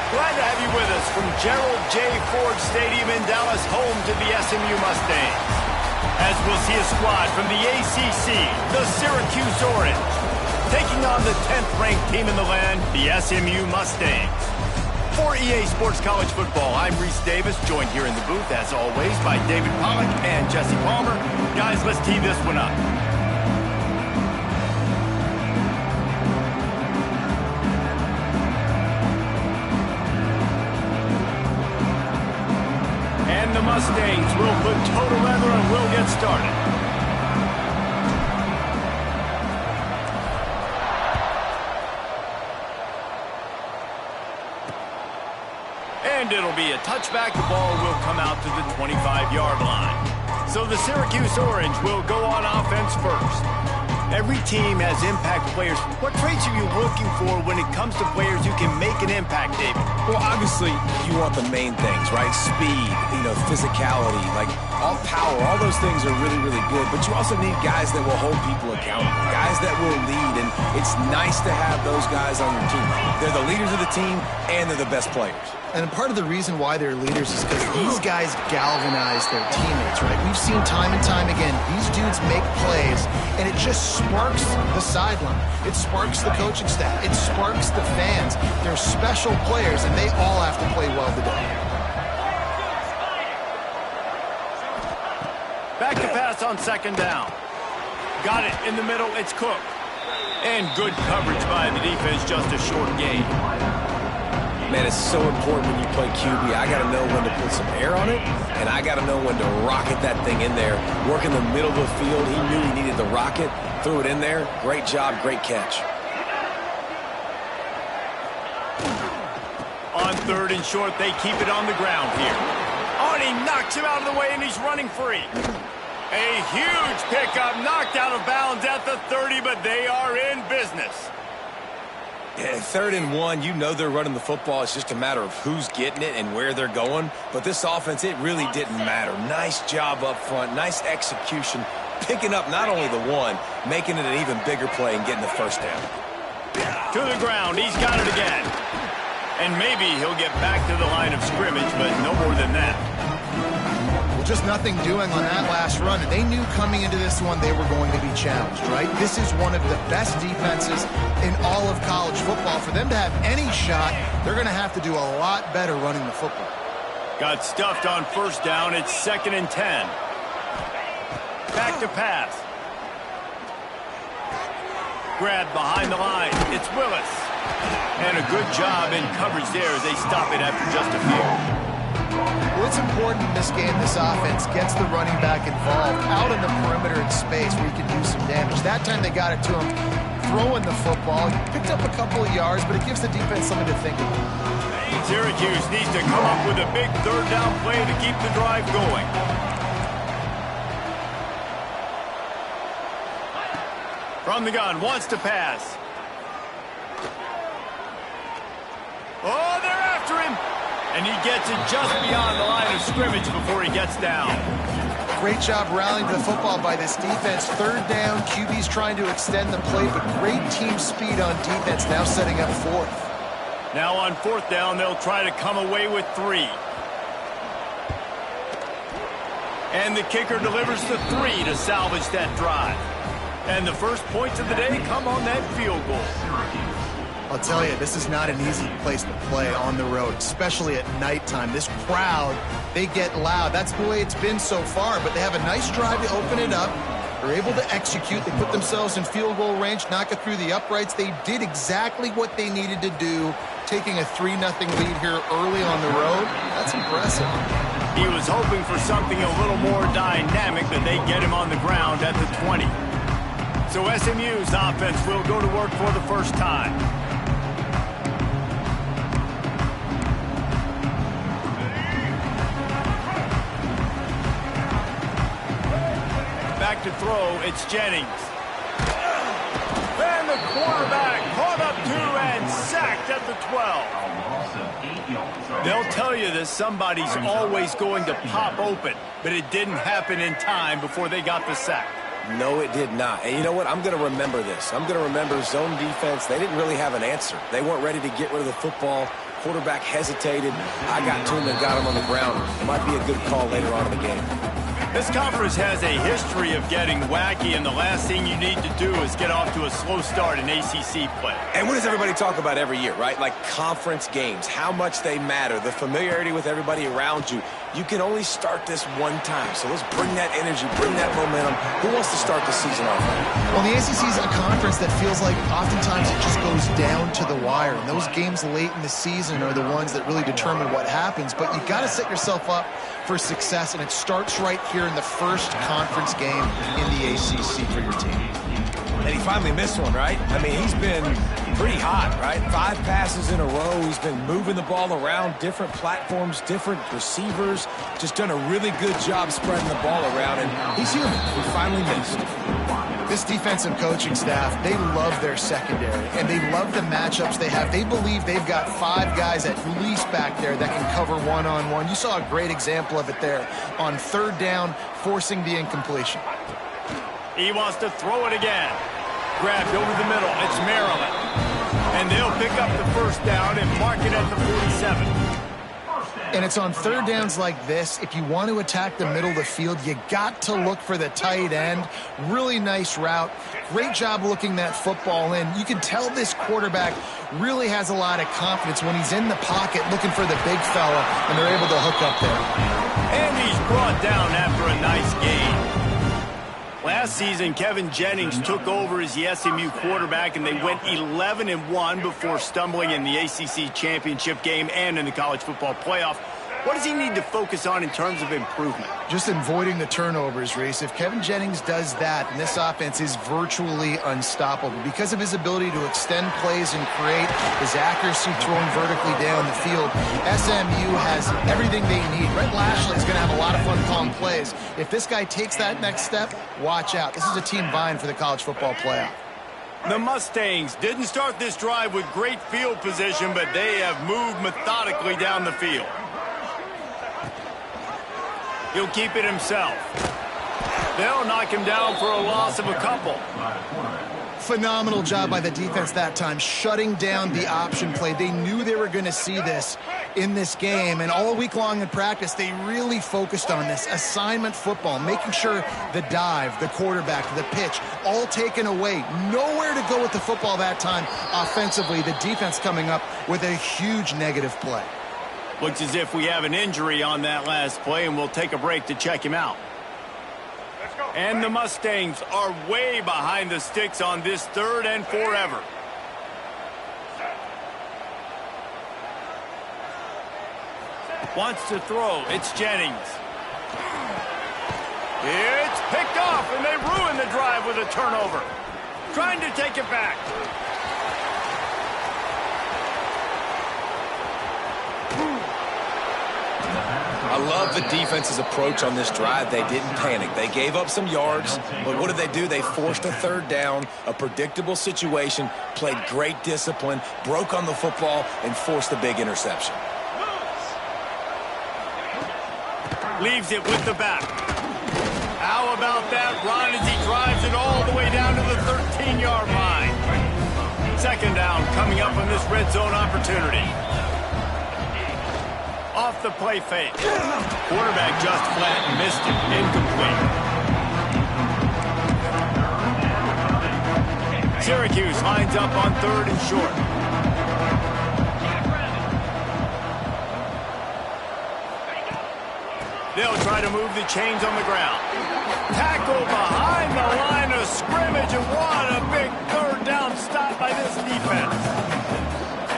Glad to have you with us from Gerald J. Ford Stadium in Dallas, home to the SMU Mustangs. As we'll see a squad from the ACC, the Syracuse Orange, taking on the 10th-ranked team in the land, the SMU Mustangs. For EA Sports College Football, I'm Reese Davis, joined here in the booth, as always, by David Pollack and Jesse Palmer. Guys, let's tee this one up. And the Mustangs will put toe to leather and we'll get started. And it'll be a touchback. The ball will come out to the 25-yard line. So the Syracuse Orange will go on offense first. Every team has impact players. What traits are you looking for when it comes to players who can make an impact, David? Well, obviously, you want the main things, right? Speed, physicality, like all power, all those things are really, really good. But you also need guys that will hold people accountable, guys that will lead. And it's nice to have those guys on your team. They're the leaders of the team, and they're the best players. And part of the reason why they're leaders is because these guys galvanize their teammates, right? We've seen time and time again, these dudes make plays, and it just sparks the sideline. It sparks the coaching staff. It sparks the fans. They're special players, and they all have to play well today. Back to pass on second down. Got it in the middle. It's Cook. And good coverage by the defense, just a short gain. Man, it's so important when you play QB. I got to know when to put some air on it, and I got to know when to rocket that thing in there. Work in the middle of the field. He knew he needed the rocket, threw it in there. Great job, great catch. On third and short, they keep it on the ground here. Oh, and he knocks him out of the way, and he's running free. A huge pickup, knocked out of bounds at the 30, but they are in business. Yeah, 3rd and 1, you know they're running the football. It's just a matter of who's getting it and where they're going. But this offense, it really didn't matter. Nice job up front, nice execution, picking up not only the one, making it an even bigger play and getting the first down. To the ground, he's got it again. And maybe he'll get back to the line of scrimmage, but no more than that. Well, just nothing doing on that last run, and they knew coming into this one they were going to be challenged, right? This is one of the best defenses in all of college football. For them to have any shot, they're going to have to do a lot better running the football. Got stuffed on first down. It's 2nd and 10. Back to pass. Grabbed behind the line. It's Willis. And a good job in coverage there as they stop it after just a few. Well, it's important in this game, this offense gets the running back involved out in the perimeter in space where he can do some damage. That time they got it to him throwing the football. He picked up a couple of yards, but it gives the defense something to think about. Syracuse needs to come up with a big 3rd down play to keep the drive going. From the gun, wants to pass. Oh, they're after him. And he gets it just beyond the line of scrimmage before he gets down. Great job rallying to the football by this defense. Third down, QB's trying to extend the play, but great team speed on defense, now setting up fourth. Now on fourth down, they'll try to come away with 3. And the kicker delivers the 3 to salvage that drive. And the first points of the day come on that field goal. I'll tell you, this is not an easy place to play on the road, especially at nighttime. This crowd, they get loud. That's the way it's been so far, but they have a nice drive to open it up. They're able to execute. They put themselves in field goal range, knock it through the uprights. They did exactly what they needed to do, taking a 3-0 lead here early on the road. That's impressive. He was hoping for something a little more dynamic, but they get him on the ground at the 20. So SMU's offense will go to work for the first time. Back to throw, it's Jennings. And the quarterback caught up to and sacked at the 12. They'll tell you that somebody's always going to pop open, but it didn't happen in time before they got the sack. No, it did not. And you know what? I'm going to remember this. I'm going to remember zone defense. They didn't really have an answer. They weren't ready to get rid of the football. Quarterback hesitated. I got to him and got him on the ground. It might be a good call later on in the game. This conference has a history of getting wacky, and the last thing you need to do is get off to a slow start in ACC play. And what does everybody talk about every year, right? Like conference games, how much they matter, the familiarity with everybody around you. You can only start this one time, so let's bring that energy, bring that momentum. Who wants to start the season off? Well, the ACC is a conference that feels like oftentimes it just goes down to the wire. And those games late in the season are the ones that really determine what happens. But you got to set yourself up for success, and it starts right here in the first conference game in the ACC for your team. And he finally missed one, right? I mean, he's been pretty hot, right? 5 passes in a row. He's been moving the ball around, different platforms, different receivers. Just done a really good job spreading the ball around, and he's human. He finally missed. This defensive coaching staff, they love their secondary, and they love the matchups they have. They believe they've got 5 guys at least back there that can cover one-on-one. You saw a great example of it there on third down, forcing the incompletion. He wants to throw it again. Grabbed over the middle. It's Maryland. And they'll pick up the first down and mark it at the 47. And it's on third downs like this, if you want to attack the middle of the field, you got to look for the tight end. Really nice route. Great job looking that football in. You can tell this quarterback really has a lot of confidence when he's in the pocket looking for the big fella, and they're able to hook up there. And he's brought down after a nice gain. Last season, Kevin Jennings took over as the SMU quarterback, and they went 11-1 before stumbling in the ACC championship game and in the college football playoff. What does he need to focus on in terms of improvement? Just avoiding the turnovers, Reese. If Kevin Jennings does that, and this offense is virtually unstoppable because of his ability to extend plays and create, his accuracy throwing vertically down the field, SMU has everything they need. Brett Lashley's going to have a lot of fun calling plays. If this guy takes that next step, watch out. This is a team vying for the college football playoff. The Mustangs didn't start this drive with great field position, but they have moved methodically down the field. He'll keep it himself. They'll knock him down for a loss of a couple. Phenomenal job by the defense that time, shutting down the option play. They knew they were going to see this in this game, and all week long in practice, they really focused on this assignment football, making sure the dive, the quarterback, the pitch, all taken away. Nowhere to go with the football that time offensively. The defense coming up with a huge negative play. Looks as if we have an injury on that last play, and we'll take a break to check him out. And the Mustangs are way behind the sticks on this 3rd and forever. Wants to throw. It's Jennings. It's picked off, and they ruin the drive with a turnover. Trying to take it back. I love the defense's approach on this drive. They didn't panic. They gave up some yards, but what did they do? They forced a third down, a predictable situation, played great discipline, broke on the football, and forced a big interception. Leaves it with the back. How about that run as he drives it all the way down to the 13-yard line? Second down coming up on this red zone opportunity. Off the play fake. Quarterback just flat missed it. Incomplete. Syracuse lines up on 3rd and short. They'll try to move the chains on the ground. Tackle behind the line of scrimmage, and what a big third down stop by this defense.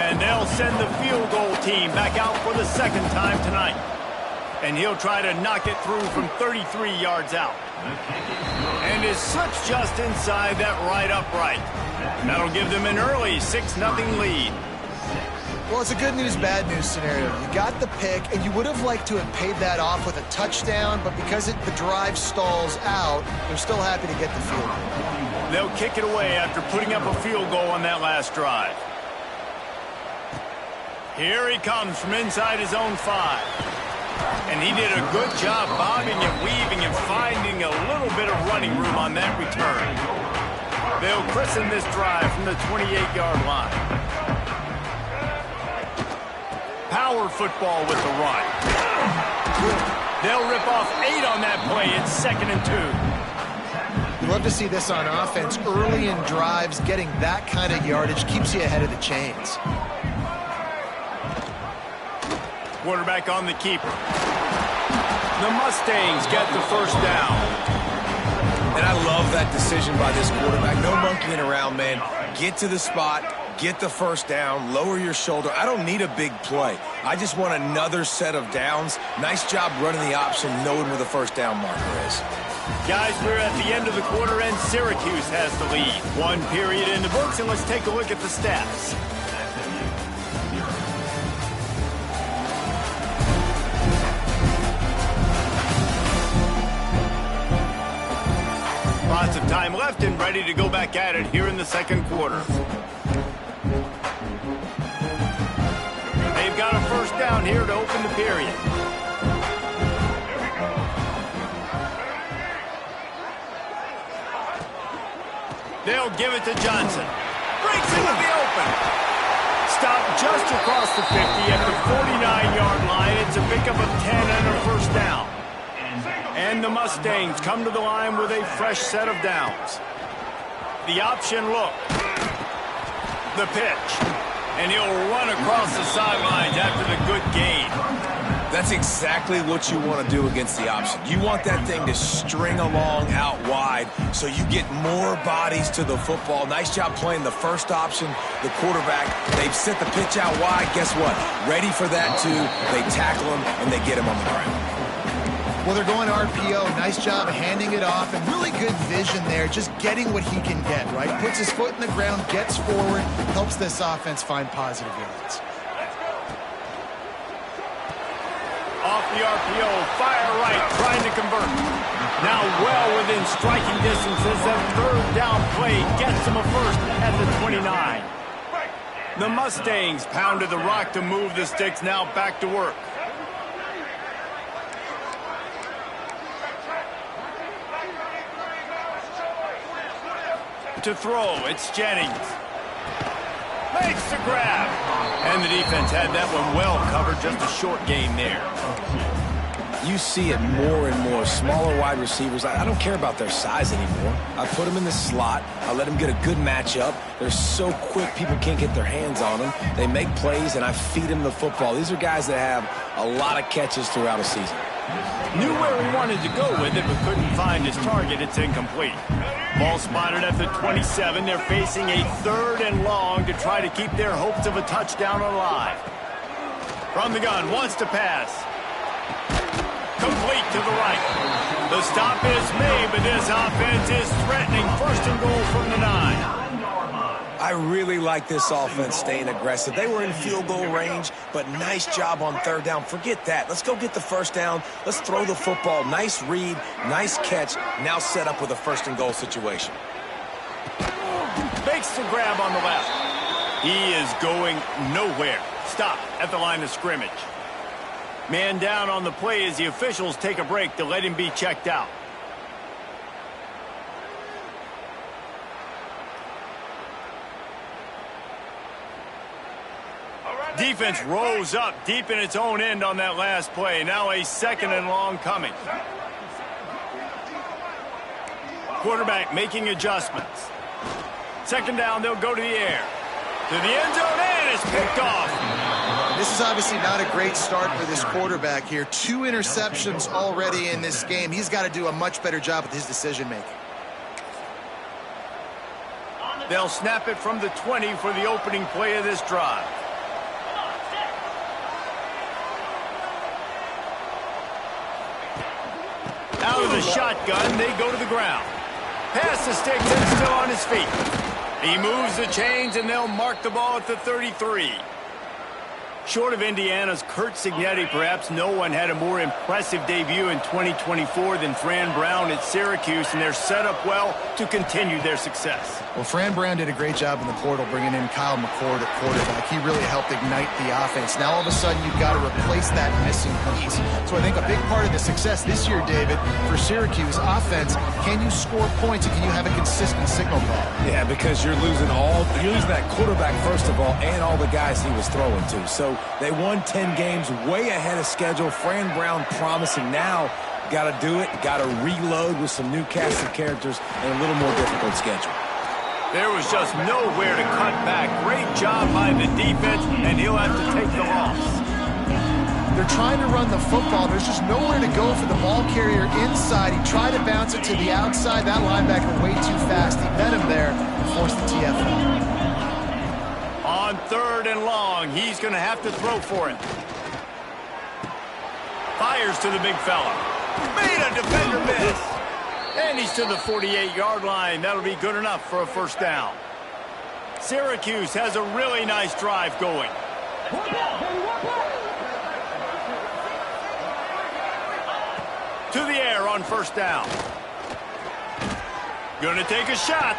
And they'll send the field goal team back out for the second time tonight. And he'll try to knock it through from 33 yards out. And is slipped just inside that right upright. That'll give them an early 6-0 lead. Well, it's a good news, bad news scenario. You got the pick, and you would have liked to have paid that off with a touchdown, but because the drive stalls out, they're still happy to get the field goal. They'll kick it away after putting up a field goal on that last drive. Here he comes from inside his own 5. And he did a good job bobbing and weaving and finding a little bit of running room on that return. They'll christen this drive from the 28-yard line. Power football with the run. They'll rip off 8 on that play. It's 2nd and 2. You love to see this on offense. Early in drives, getting that kind of yardage keeps you ahead of the chains. Quarterback on the keeper. The Mustangs get the first down. And I love that decision by this quarterback. No monkeying around, man. Get to the spot, get the first down, lower your shoulder. I don't need a big play. I just want another set of downs. Nice job running the option, knowing where the first down marker is. Guys, we're at the end of the quarter, and Syracuse has the lead. 1 period in the books, and let's take a look at the stats. Lots of time left and ready to go back at it here in the second quarter. They've got a first down here to open the period. They'll give it to Johnson. Breaks into the open. Stopped just across the 50 at the 49-yard line. It's a pickup of 10 and a first down. And the Mustangs come to the line with a fresh set of downs. The option look. The pitch. And he'll run across the sidelines after the good gain. That's exactly what you want to do against the option. You want that thing to string along out wide so you get more bodies to the football. Nice job playing the first option. The quarterback, they've set the pitch out wide. Guess what? Ready for that too. They tackle him and they get him on the ground. Well, they're going RPO. Nice job handing it off, and really good vision there, just getting what he can get, right? Puts his foot in the ground, gets forward, helps this offense find positive yards. Off the RPO, fire right, trying to convert. Now well within striking distances. That third down play gets him a first at the 29. The Mustangs pounded the rock to move the sticks, now back to work. To throw, it's Jennings. Makes the grab. And the defense had that one well covered, just a short gain there. You see it more and more. Smaller wide receivers, I don't care about their size anymore. I put them in the slot. I let them get a good matchup. They're so quick, people can't get their hands on them. They make plays, and I feed them the football. These are guys that have a lot of catches throughout a season. Knew where he wanted to go with it, but couldn't find his target. It's incomplete. Ball spotted at the 27. They're facing a 3rd and long to try to keep their hopes of a touchdown alive. From the gun, wants to pass. Complete to the right. The stop is made, but this offense is threatening. 1st and goal from the 9. I really like this offense staying aggressive. They were in field goal range, but nice job on third down. Forget that. Let's go get the first down. Let's throw the football. Nice read, nice catch. Now set up with a first and goal situation. Makes the grab on the left. He is going nowhere. Stop at the line of scrimmage. Man down on the play as the officials take a break to let him be checked out. Defense rose up deep in its own end on that last play. Now a second and long coming. Quarterback making adjustments. Second down, they'll go to the air. To the end zone, and it's picked off. This is obviously not a great start for this quarterback here. 2 interceptions already in this game. He's got to do a much better job with his decision-making. They'll snap it from the 20 for the opening play of this drive. Out of the shotgun, they go to the ground. Pass the sticks and still on his feet. He moves the chains, and they'll mark the ball at the 33. Short of Indiana's Curt Cignetti, perhaps no one had a more impressive debut in 2024 than Fran Brown at Syracuse, and they're set up well to continue their success. Well, Fran Brown did a great job in the portal bringing in Kyle McCord at quarterback. He really helped ignite the offense. Now all of a sudden you've got to replace that missing piece. So I think a big part of the success this year, David, for Syracuse offense, can you score points and can you have a consistent signal call? Yeah, because you're losing that quarterback first of all and all the guys he was throwing to. So they won 10 games way ahead of schedule. Fran Brown promising now. Got to do it. Got to reload with some new cast of characters and a little more difficult schedule. There was just nowhere to cut back. Great job by the defense, and he'll have to take the loss. They're trying to run the football. There's just nowhere to go for the ball carrier inside. He tried to bounce it to the outside. That linebacker way too fast. He met him there and forced the TFL. On third and long, he's going to have to throw for it. Fires to the big fella. Made a defender miss. And he's to the 48-yard line. That'll be good enough for a first down. Syracuse has a really nice drive going. To the air on first down. Gonna take a shot.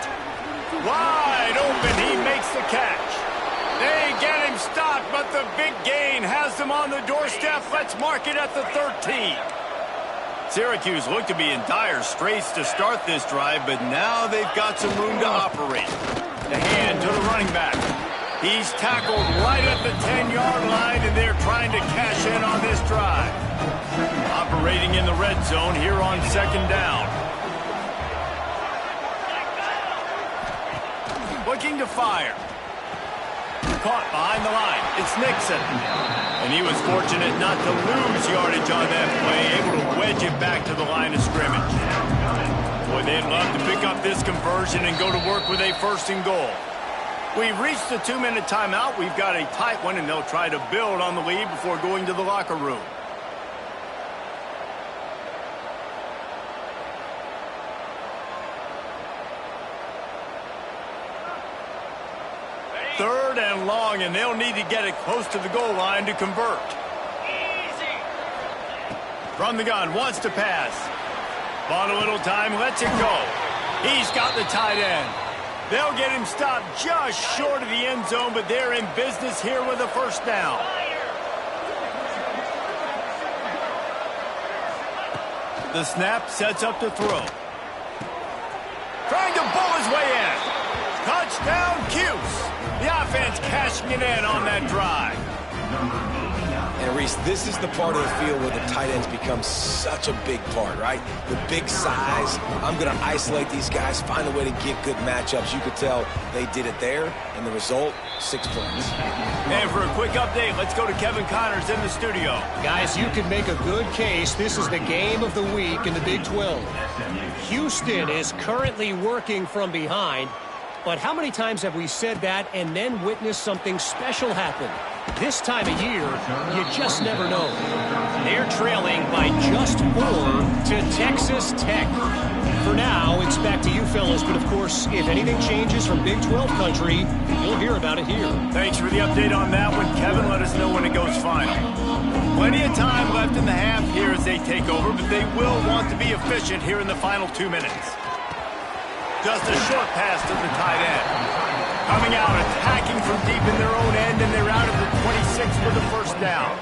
Wide open, he makes the catch. They get him stopped, but the big gain has them on the doorstep. Let's mark it at the 13. Syracuse looked to be in dire straits to start this drive, but now they've got some room to operate. The hand to the running back. He's tackled right at the 10-yard line, and they're trying to cash in on this drive. Operating in the red zone here on second down. Looking to fire. Caught behind the line. It's Nixon. And he was fortunate not to lose yardage on that play, able to wedge it back to the line of scrimmage. Boy, they'd love to pick up this conversion and go to work with a first and goal. We've reached the 2-minute timeout. We've got a tight one, and they'll try to build on the lead before going to the locker room. Third and long, and they'll need to get it close to the goal line to convert. From the gun, wants to pass. Bought a little time, lets it go. He's got the tight end. They'll get him stopped just short of the end zone, but they're in business here with a first down. The snap sets up to throw. Trying to bull his way in. Touchdown, Cuse. The offense cashing it in on that drive. And Reese, this is the part of the field where the tight ends become such a big part, right? The big size. I'm going to isolate these guys, find a way to get good matchups. You could tell they did it there, and the result, 6 points. And for a quick update, let's go to Kevin Connors in the studio. Guys, you can make a good case. This is the game of the week in the Big 12. Houston is currently working from behind. But how many times have we said that and then witnessed something special happen? This time of year, you just never know. They're trailing by just 4 to Texas Tech. For now, it's back to you fellas, but of course, if anything changes from Big 12 country, you'll hear about it here. Thanks for the update on that one, Kevin. Let us know when it goes final. Plenty of time left in the half here as they take over, but they will want to be efficient here in the final 2 minutes. Just a short pass to the tight end. Coming out, attacking from deep in their own end, and they're out of the 26 for the first down.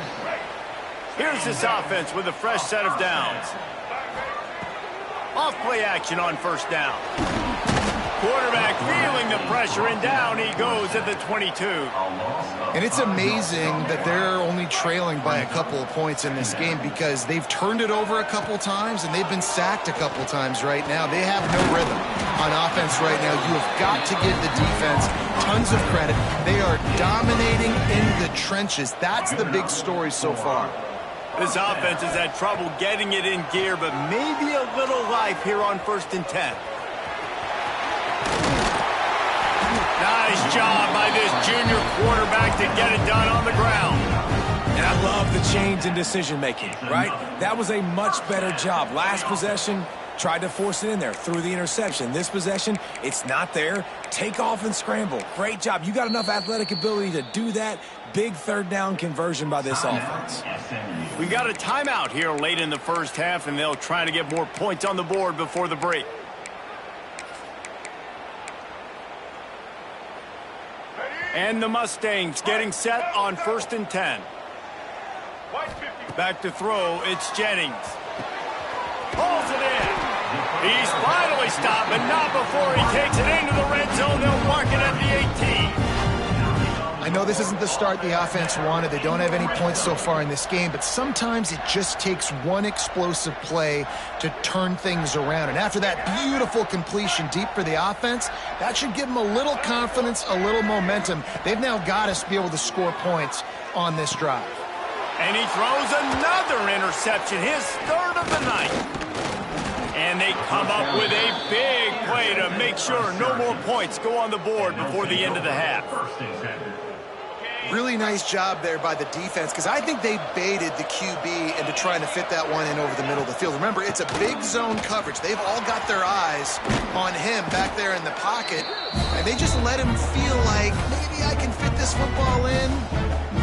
Here's this offense with a fresh set of downs. Off play action on first down. Quarterback feeling the pressure, and down he goes at the 22. And it's amazing that they're only trailing by a couple of points in this game because they've turned it over a couple times and they've been sacked a couple times right now. They have no rhythm on offense right now. You have got to give the defense tons of credit. They are dominating in the trenches. That's the big story so far. This offense has had trouble getting it in gear, but maybe a little life here on 1st and 10. Nice job by this junior quarterback to get it done on the ground. And I love the change in decision-making, right? That was a much better job. Last possession, tried to force it in there, threw the interception. This possession, it's not there. Take off and scramble. Great job. You got enough athletic ability to do that. Big third down conversion by this offense. We got a timeout here late in the first half, and they'll try to get more points on the board before the break. And the Mustangs getting set on 1st and 10. Back to throw, it's Jennings. Pulls it in. He's finally stopped, but not before he takes it into the red zone. They'll mark it at the 18. I know this isn't the start the offense wanted. They don't have any points so far in this game, but sometimes it just takes one explosive play to turn things around. And after that beautiful completion deep for the offense, that should give them a little confidence, a little momentum. They've now got us to be able to score points on this drive. And he throws another interception, his 3rd of the night. And they come up with a big play to make sure no more points go on the board before the end of the half. Really nice job there by the defense because I think they baited the QB into trying to fit that one in over the middle of the field. Remember, it's a big zone coverage. They've all got their eyes on him back there in the pocket, and they just let him feel like maybe I can fit this football in.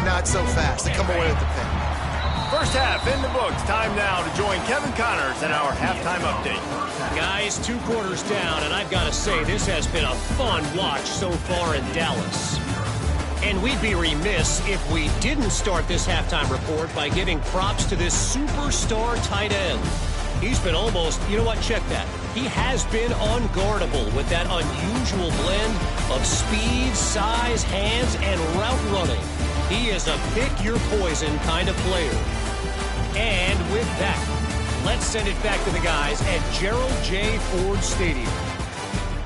Not so fast. They come away with the pick. First half in the books. Time now to join Kevin Connors in our halftime update. Guys, 2 quarters down, and I've got to say, this has been a fun watch so far in Dallas. And we'd be remiss if we didn't start this halftime report by giving props to this superstar tight end. He's been almost, you know what, check that. He has been unguardable with that unusual blend of speed, size, hands, and route running. He is a pick-your-poison kind of player. And with that, let's send it back to the guys at Gerald J. Ford Stadium.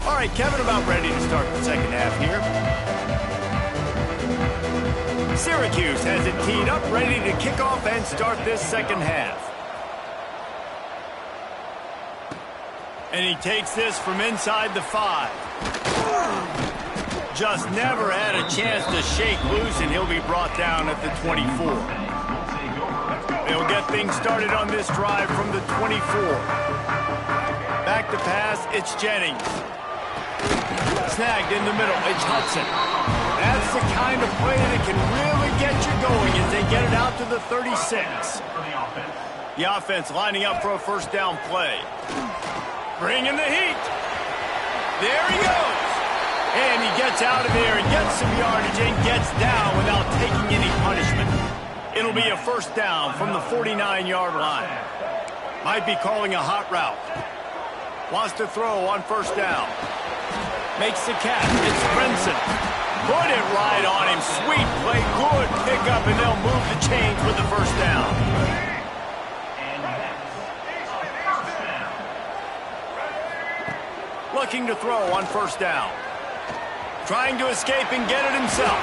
All right, Kevin, about ready to start the second half here. Syracuse has it teed up, ready to kick off and start this second half. And he takes this from inside the 5. Just never had a chance to shake loose, and he'll be brought down at the 24. They'll get things started on this drive from the 24. Back to pass, it's Jennings. Snagged in the middle, it's Hudson. That's the kind of play that can really get you going as they get it out to the 36. The offense lining up for a first down play. Bringing the heat. There he goes. And he gets out of there and gets some yardage and gets down without taking any punishment. It'll be a first down from the 49-yard line. Might be calling a hot route. Wants to throw on first down. Makes the catch. It's Brinson. Put it right on him. Sweet play. Good pickup, and they'll move the chains with the first down. Looking to throw on first down. Trying to escape and get it himself.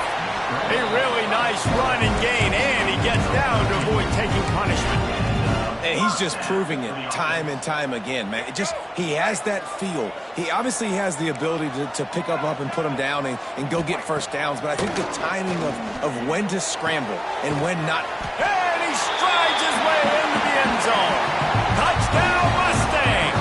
A really nice run and gain, and he gets down to avoid taking punishment. And he's just proving it time and time again, man. He has that feel. He obviously has the ability to pick up and put him down and go get first downs, but I think the timing of when to scramble and when not. And he strides his way zone. Touchdown, Mustangs!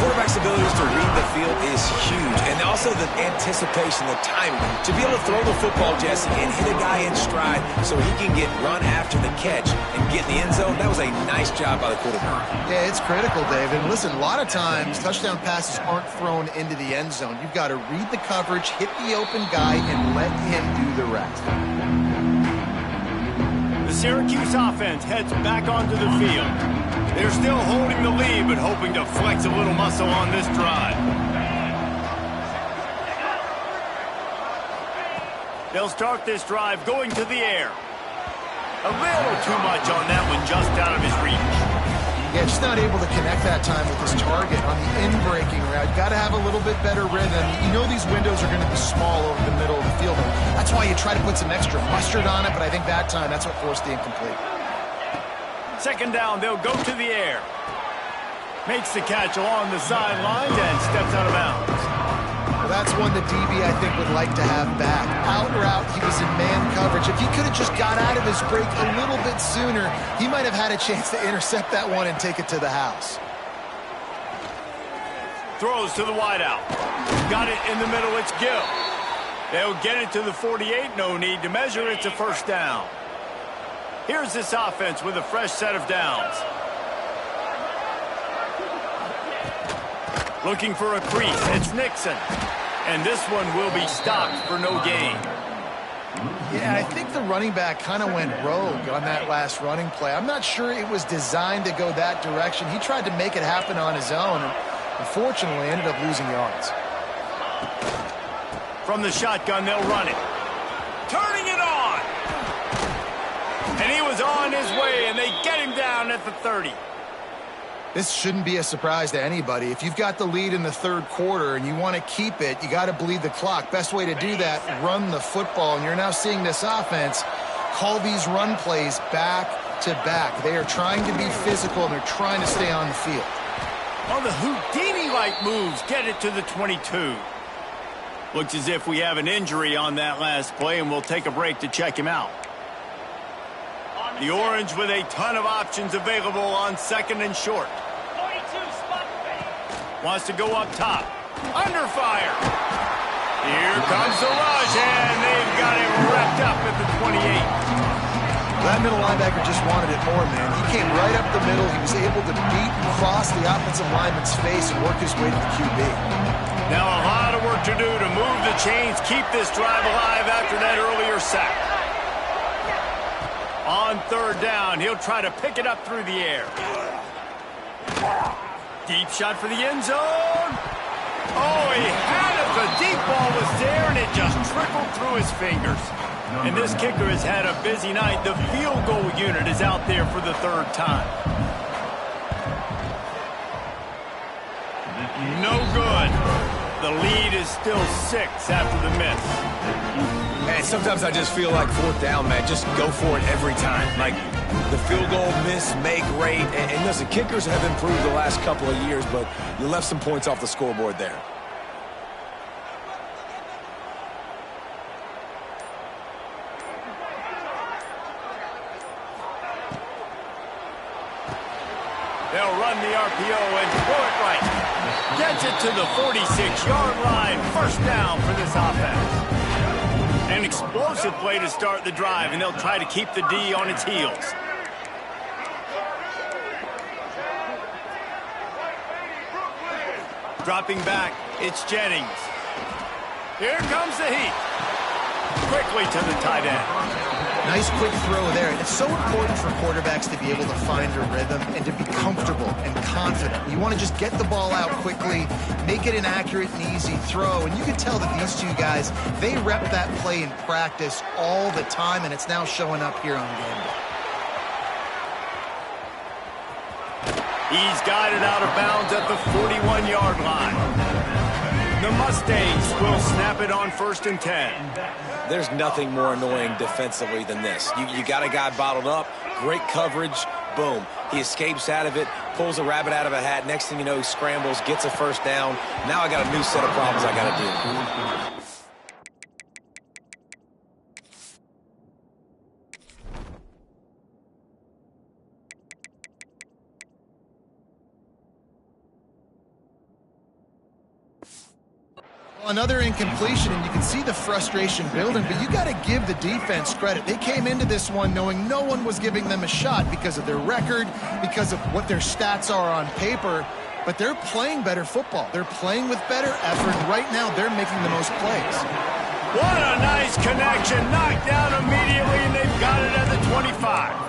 Quarterback's abilities to read the field is huge, and also the anticipation, the timing. To be able to throw the football, Jesse, and hit a guy in stride so he can get run after the catch and get in the end zone, that was a nice job by the quarterback. Yeah, it's critical, David. Listen, a lot of times touchdown passes aren't thrown into the end zone. You've got to read the coverage, hit the open guy, and let him do the rest. The Syracuse offense heads back onto the field. They're still holding the lead, but hoping to flex a little muscle on this drive. They'll start this drive going to the air. A little too much on that one, just out of his reach. Yeah, just not able to connect that time with his target on the in-breaking route. Got to have a little bit better rhythm. You know these windows are going to be small over the middle of the field. That's why you try to put some extra mustard on it, but I think that time that's what forced the incomplete. Second down, they'll go to the air. Makes the catch along the sidelines and steps out of bounds. Well, that's one the DB, I think, would like to have back. Out route, he was in man coverage. If he could have just got out of his break a little bit sooner, he might have had a chance to intercept that one and take it to the house. Throws to the wideout. Got it in the middle, it's Gill. They'll get it to the 48, no need to measure, it's a first down. Here's this offense with a fresh set of downs. Looking for a crease, it's Nixon. And this one will be stopped for no gain. Yeah, I think the running back kind of went rogue on that last running play. I'm not sure it was designed to go that direction. He tried to make it happen on his own, and unfortunately ended up losing yards. From the shotgun, they'll run it. Turning it on! And he was on his way, and they get him down at the 30. This shouldn't be a surprise to anybody. If you've got the lead in the third quarter and you want to keep it, you got to bleed the clock. Best way to do that, run the football. And you're now seeing this offense call these run plays back to back. They are trying to be physical, and they're trying to stay on the field. Well, the Houdini-like moves get it to the 22. Looks as if we have an injury on that last play, and we'll take a break to check him out. The Orange with a ton of options available on second and short. Wants to go up top. Under fire. Here comes the rush, and they've got him wrapped up at the 28. That middle linebacker just wanted it more, man. He came right up the middle. He was able to beat and cross the offensive lineman's face and work his way to the QB. Now a lot of work to do to move the chains, keep this drive alive after that earlier sack. On third down, he'll try to pick it up through the air. Deep shot for the end zone. Oh, he had it. The deep ball was there, and it just trickled through his fingers. And this kicker has had a busy night. The field goal unit is out there for the third time. No good. The lead is still 6 after the miss. Man, sometimes I just feel like fourth down, man. Just go for it every time. Like the field goal miss, make rate. And listen, kickers have improved the last couple of years, but you left some points off the scoreboard there. They'll run the RPO and throw it right. Gets it to the 46-yard line. First down for this offense. An explosive play to start the drive, and they'll try to keep the D on its heels. Dropping back, it's Jennings. Here comes the heat. Quickly to the tight end. Nice quick throw there. It's so important for quarterbacks to be able to find a rhythm and to be comfortable and confident. You want to just get the ball out quickly, make it an accurate and easy throw. And you can tell that these two guys, they rep that play in practice all the time, and it's now showing up here on game day. He's guided out of bounds at the 41-yard line. The Mustangs will snap it on 1st and 10. There's nothing more annoying defensively than this. You got a guy bottled up, great coverage, boom. He escapes out of it, pulls a rabbit out of a hat. Next thing you know, he scrambles, gets a first down. Now I got a new set of problems I got to deal with. Another incompletion, and you can see the frustration building, but you got to give the defense credit. They came into this one knowing no one was giving them a shot because of their record, because of what their stats are on paper, but they're playing better football. They're playing with better effort. Right now, they're making the most plays. What a nice connection. Knocked down immediately, and they've got it at the 25.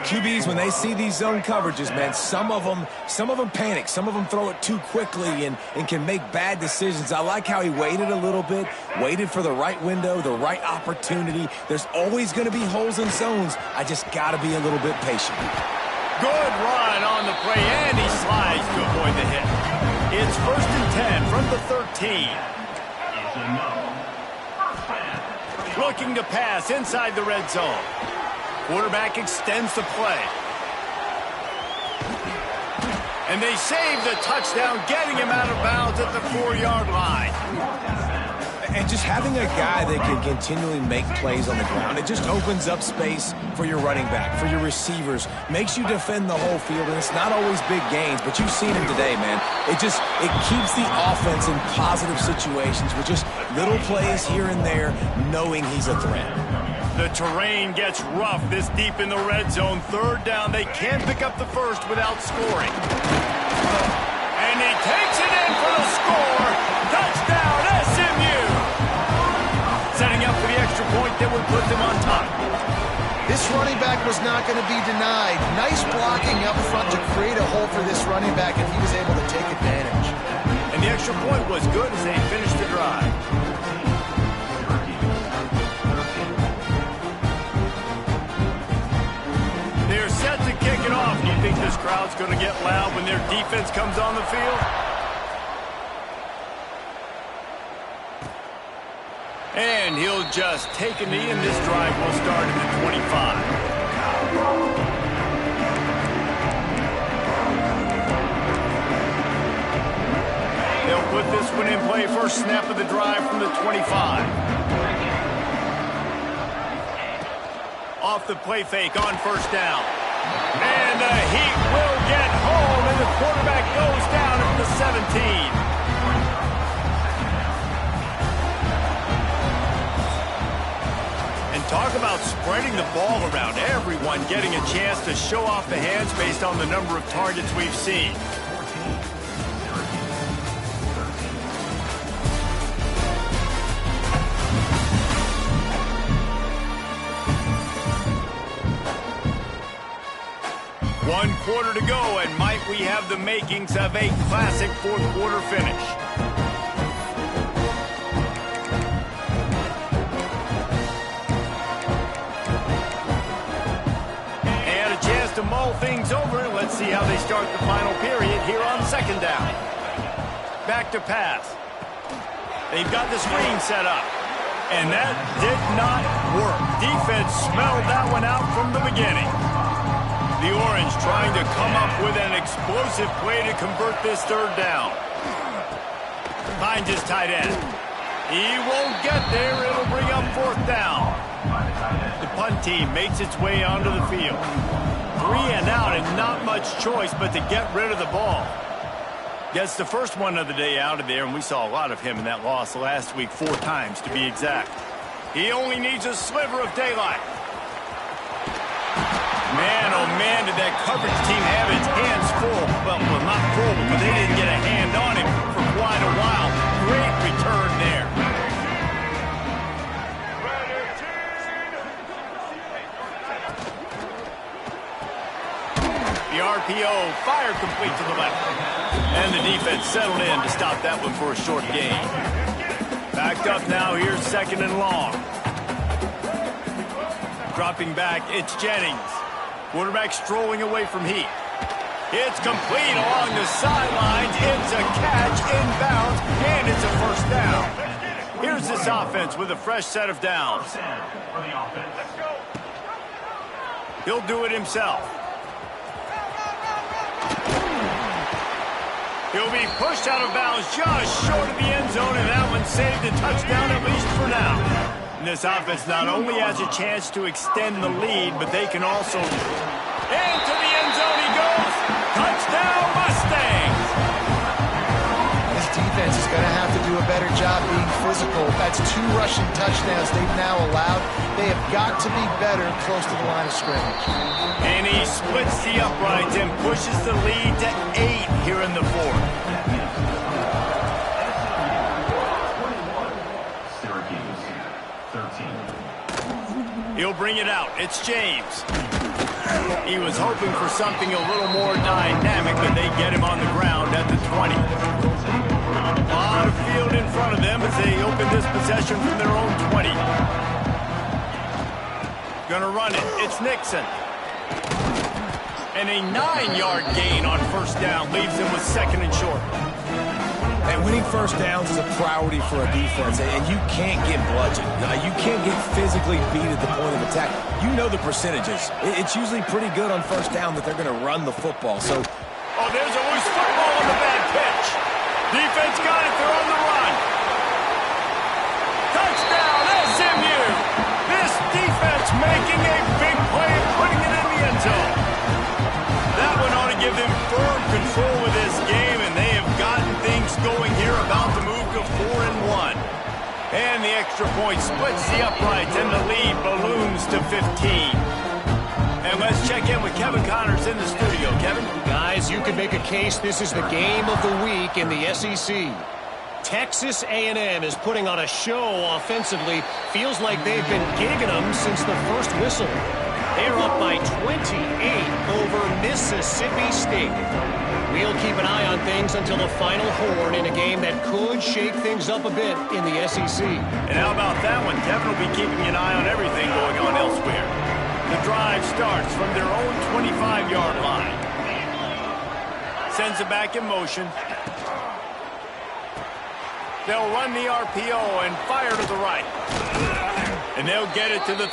QBs, when they see these zone coverages, man, some of them panic. Some of them throw it too quickly and can make bad decisions. I like how he waited a little bit, waited for the right window, the right opportunity. There's always going to be holes in zones. I just got to be a little bit patient. Good run on the play, and he slides to avoid the hit. It's 1st and 10 from the 13. Looking to pass inside the red zone. Quarterback extends the play. And they save the touchdown, getting him out of bounds at the 4-yard line. And just having a guy that can continually make plays on the ground, it just opens up space for your running back, for your receivers, makes you defend the whole field, and it's not always big gains, but you've seen him today, man. It keeps the offense in positive situations with just little plays here and there, knowing he's a threat. The terrain gets rough this deep in the red zone. 3rd down, they can't pick up the first without scoring. And he takes it in for the score. Touchdown, SMU! Setting up for the extra point that would put them on top. This running back was not going to be denied. Nice blocking up front to create a hole for this running back, and he was able to take advantage. And the extra point was good as they finished the drive. They're set to kick it off. Do you think this crowd's going to get loud when their defense comes on the field? And he'll just take a knee, and this drive will start at the 25. They'll put this one in play. First snap of the drive from the 25. Off the play fake on 1st down. And the Heat will get home, and the quarterback goes down at the 17. And talk about spreading the ball around. Everyone getting a chance to show off the hands based on the number of targets we've seen. One quarter to go, and might we have the makings of a classic 4th quarter finish. And a chance to mull things over. Let's see how they start the final period here on 2nd down. Back to pass. They've got the screen set up. And that did not work. Defense smelled that one out from the beginning. The Orange trying to come up with an explosive play to convert this 3rd down. Finds his tight end. He won't get there. It'll bring up 4th down. The punt team makes its way onto the field. 3 and out, and not much choice but to get rid of the ball. Gets the first one of the day out of there, and we saw a lot of him in that loss last week, 4 times to be exact. He only needs a sliver of daylight. Man, oh man, did that coverage team have its hands full. Well, not full, but they didn't get a hand on him for quite a while. Great return there. The RPO fired complete to the left. And the defense settled in to stop that one for a short gain. Backed up now, here's 2nd and long. Dropping back, it's Jennings. Quarterback strolling away from Heat. It's complete along the sidelines. It's a catch inbounds, and it's a 1st down. Here's this offense with a fresh set of downs. He'll do it himself. He'll be pushed out of bounds just short of the end zone, and that one saved a touchdown, at least for now. And this offense not only has a chance to extend the lead, but they can also... Into the end zone he goes! Touchdown, Mustangs! This defense is going to better job being physical. That's 2 rushing touchdowns they've now allowed. They have got to be better close to the line of scrimmage. And he splits the uprights and pushes the lead to 8 here in the 4th. Syracuse, 13. He'll bring it out. It's James. He was hoping for something a little more dynamic, but they get him on the ground at the 20. A lot of field in front of them as they open this possession from their own 20. Gonna run it. It's Nixon. And a 9-yard gain on first down leaves him with 2nd and short. And winning first downs is a priority for a defense, and you can't get bludgeoned. You can't get physically beat at the point of attack. You know the percentages. It's usually pretty good on first down that they're going to run the football. So, oh, there's a loose football on the bad pitch. Defense got it. They're on the run. Touchdown, SMU. This defense making a big play and putting it in the end zone. That one ought to give them firm control of this game, and they have gotten things going here, about to move to 4-1. And the extra point splits the uprights, and the lead balloons to 15. And let's check in with Kevin Connors in the studio. Kevin? Guys, you could make a case this is the game of the week in the SEC. Texas A&M is putting on a show offensively. Feels like they've been gigging them since the first whistle. They're up by 28 over Mississippi State. We'll keep an eye on things until the final horn in a game that could shake things up a bit in the SEC. And how about that one? Kevin will be keeping an eye on everything going on elsewhere. The drive starts from their own 25-yard line. Sends it back in motion. They'll run the RPO and fire to the right. And they'll get it to the...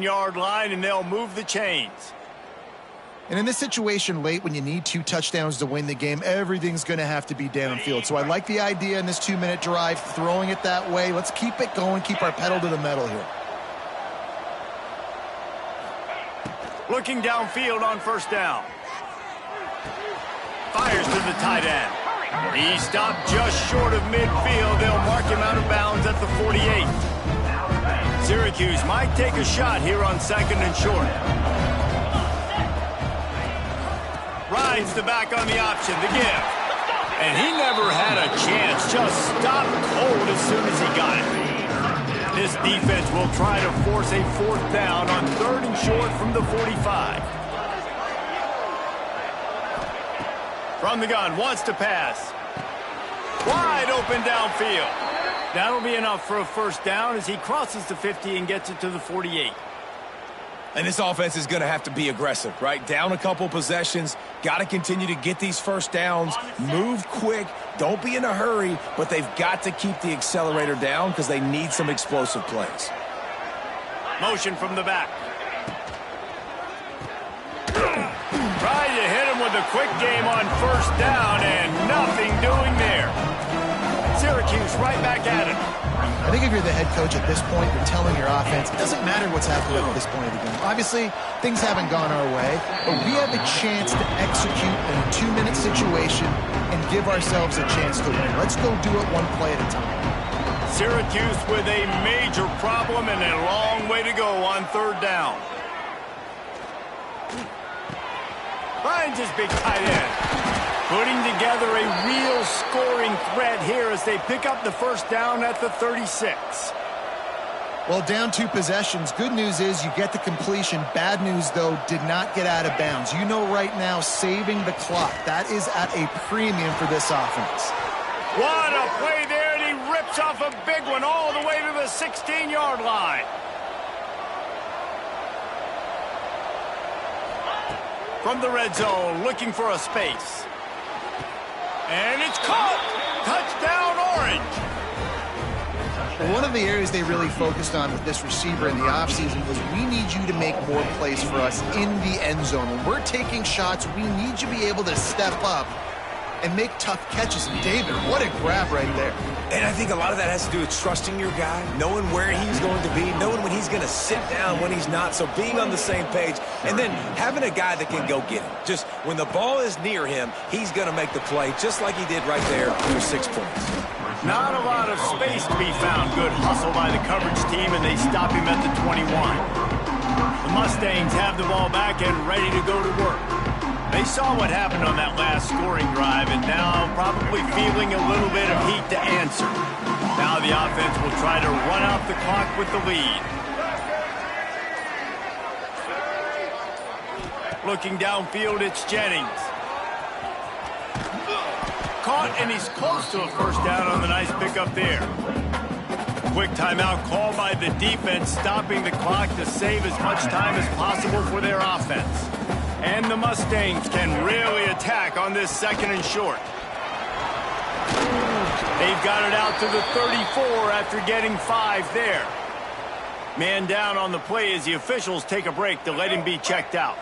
yard line, and they'll move the chains. And in this situation late when you need 2 touchdowns to win the game, everything's going to have to be downfield. So I like the idea in this 2-minute drive, throwing it that way. Let's keep it going, keep our pedal to the metal here. Looking downfield on first down. Fires to the tight end. He stopped just short of midfield. They'll mark him out of bounds at the 48. Syracuse might take a shot here on 2nd and short. Rides the back on the option, the give. And he never had a chance, just stopped cold as soon as he got it. This defense will try to force a 4th down on 3rd and short from the 45. From the gun, wants to pass. Wide open downfield. That'll be enough for a first down as he crosses the 50 and gets it to the 48. And this offense is going to have to be aggressive, right? Down a couple possessions, got to continue to get these first downs, move quick, don't be in a hurry, but they've got to keep the accelerator down because they need some explosive plays. Motion from the back. Trying to hit him with a quick game on first down and nothing doing there. Syracuse right back at it. I think if you're the head coach at this point, you're telling your offense, it doesn't matter what's happening at this point of the game. Obviously, things haven't gone our way, but we have a chance to execute in a 2-minute situation and give ourselves a chance to win. Let's go do it one play at a time. Syracuse with a major problem and a long way to go on third down. Finds his big tight end. Putting together a real scoring threat here as they pick up the first down at the 36. Well, down 2 possessions. Good news is you get the completion. Bad news, though, did not get out of bounds. You know right now, saving the clock. That is at a premium for this offense. What a play there, and he rips off a big one all the way to the 16-yard line. From the red zone, looking for a space. And it's caught! Touchdown, Orange! Well, one of the areas they really focused on with this receiver in the offseason was we need you to make more plays for us in the end zone. When we're taking shots, we need you to be able to step up and make tough catches. And David, what a grab right there. And I think a lot of that has to do with trusting your guy, knowing where he's going to be, knowing when he's going to sit down, when he's not, so being on the same page, and then having a guy that can go get him. Just when the ball is near him, he's going to make the play, just like he did right there for 6 points. Not a lot of space to be found. Good hustle by the coverage team, and they stop him at the 21. The Mustangs have the ball back and ready to go to work. They saw what happened on that last scoring drive and now probably feeling a little bit of heat to answer. Now the offense will try to run out the clock with the lead. Looking downfield, it's Jennings. Caught, and he's close to a first down on the nice pickup there. Quick timeout called by the defense, stopping the clock to save as much time as possible for their offense. And the Mustangs can really attack on this second and short. They've got it out to the 34 after getting 5 there. Man down on the play as the officials take a break to let him be checked out.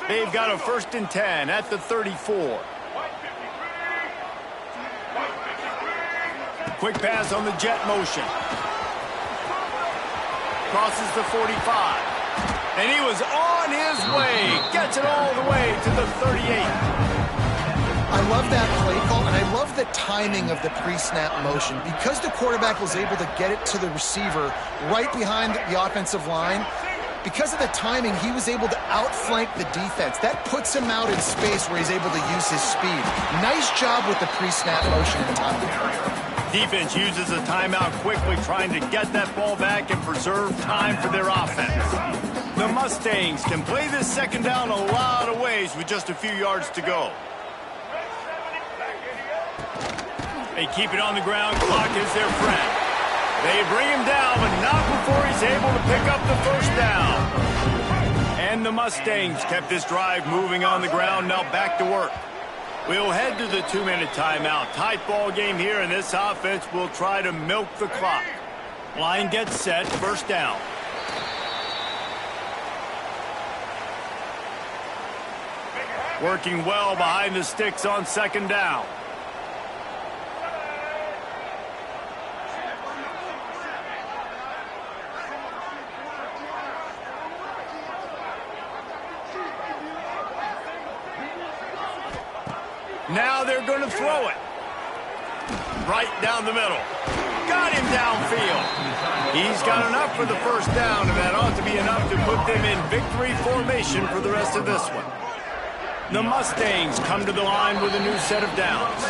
They've got a 1st and 10 at the 34. Quick pass on the jet motion. Crosses the 45. And he was on his way. Gets it all the way to the 38. I love that play call, and I love the timing of the pre-snap motion. Because the quarterback was able to get it to the receiver right behind the offensive line, because of the timing, he was able to outflank the defense. That puts him out in space where he's able to use his speed. Nice job with the pre-snap motion and timing. Defense uses a timeout quickly, trying to get that ball back and preserve time for their offense. The Mustangs can play this second down a lot of ways with just a few yards to go. They keep it on the ground. Clock is their friend. They bring him down, but not before he's able to pick up the first down. And the Mustangs kept this drive moving on the ground. Now back to work. We'll head to the 2-minute timeout. Tight ball game here, and this offense will try to milk the clock. Line gets set. First down. Working well behind the sticks on second down. Now they're going to throw it. Right down the middle. Got him downfield. He's got enough for the first down, and that ought to be enough to put them in victory formation for the rest of this one. The Mustangs come to the line with a new set of downs.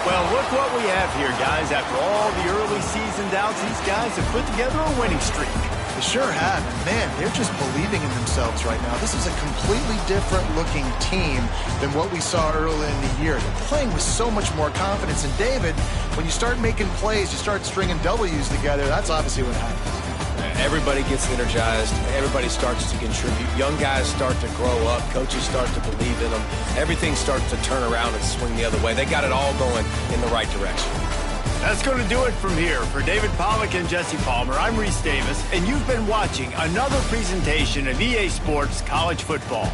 Well, look what we have here, guys. After all the early season doubts, these guys have put together a winning streak. They sure have. And man, they're just believing in themselves right now. This is a completely different looking team than what we saw early in the year. They're playing with so much more confidence. And David, when you start making plays, you start stringing W's together, that's obviously what happens. Everybody gets energized. Everybody starts to contribute. Young guys start to grow up. Coaches start to believe in them. Everything starts to turn around and swing the other way. They got it all going in the right direction. That's going to do it from here. For David Pollack and Jesse Palmer, I'm Reese Davis, and you've been watching another presentation of EA Sports College Football.